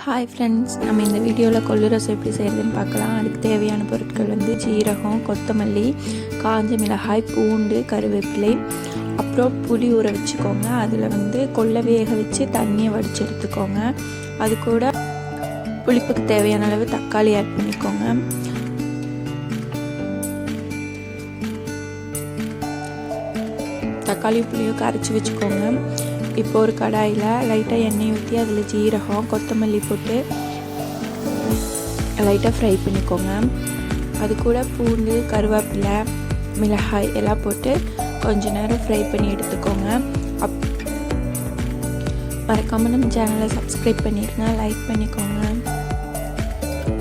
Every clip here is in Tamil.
ஹாய் ஃப்ரெண்ட்ஸ், நம்ம இந்த வீடியோவில் கொள்ளு ரசம் எப்படி செய்கிறதுன்னு பார்க்கலாம். அதுக்கு தேவையான பொருட்கள் வந்து ஜீரகம், கொத்தமல்லி, காஞ்ச மிளகாய், பூண்டு, கருவேப்பிலை, அப்புறம் புளி ஊற வச்சுக்கோங்க. அதில் வந்து கொள்ளை வேக வச்சு தண்ணியை வடித்து எடுத்துக்கோங்க. அது கூட புளிப்புக்கு தேவையான அளவு தக்காளி ஆட் பண்ணிக்கோங்க. தக்காளி புளியும் கரைச்சி வச்சுக்கோங்க. இப்போ ஒரு கடாயில் லைட்டாக எண்ணெய் ஊற்றி அதில் ஜீரகம், கொத்தமல்லி போட்டு லைட்டாக ஃப்ரை பண்ணிக்கோங்க. அது கூட பூண்டு, கருவேப்பிலை, மிளகாய் எல்லாம் போட்டு கொஞ்ச நேரம் ஃப்ரை பண்ணி எடுத்துக்கோங்க. மறக்காமல் நம்ம சேனலை சப்ஸ்கிரைப் பண்ணிடுங்க, லைக் பண்ணிக்கோங்க.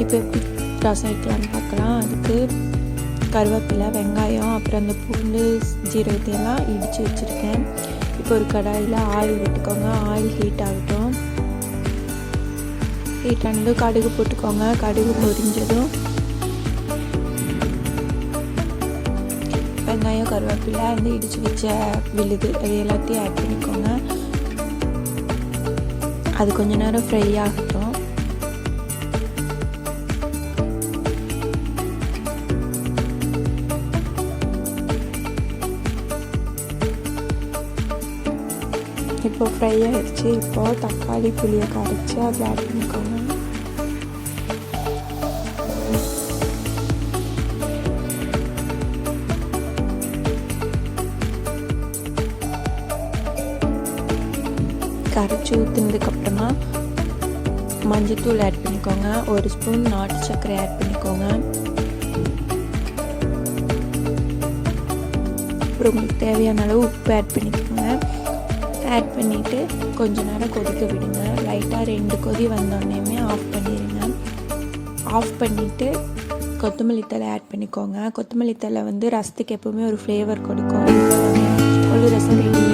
இப்போ எப்படி ரசம் வைக்கலான்னு பார்க்கலாம். அதுக்கு கருவேப்பிலை, வெங்காயம், அப்புறம் அந்த பூண்டு, ஜீரகத்தையெல்லாம் இடித்து வச்சுருக்கேன். இப்போ ஒரு கடாயில் ஆயில் விட்டுக்கோங்க. ஆயில் ஹீட் ஆகட்டும். ஹீட் ஆனதும் கடுகு போட்டுக்கோங்க. கடுகு பொரிஞ்சதும் வெங்காயம், கருவேப்பிலை, அந்த இடித்து வச்ச விழுது அது எல்லாத்தையும் ஆட் பண்ணிக்கோங்க. அது கொஞ்ச நேரம் ஃப்ரை ஆகட்டும். இப்போ ஃப்ரை ஆகிடுச்சு. இப்போது தக்காளி புளியை கரைச்சி அதில் ஆட் பண்ணிக்கோங்க. கரைச்சி ஊற்றுனதுக்கப்புறமா மஞ்சத்தூள் ஆட் பண்ணிக்கோங்க. ஒரு ஸ்பூன் நாட்டு சர்க்கரை ஆட் பண்ணிக்கோங்க. அப்புறம் உங்களுக்கு தேவையான அளவு உப்பு ஆட் பண்ணிக்கோங்க. ஆட் பண்ணிவிட்டு கொஞ்ச நேரம் கொதிக்க விடுங்க. லைட்டாக 2 கொதி வந்தோடனே ஆஃப் பண்ணிடுங்க. ஆஃப் பண்ணிவிட்டு கொத்தமல்லி தழை ஆட் பண்ணிக்கோங்க. கொத்தமல்லி தழை வந்து ரசத்துக்கு எப்போவுமே ஒரு ஃப்ளேவர் கொடுக்கும். கொள்ளு ரசம் ரெடி.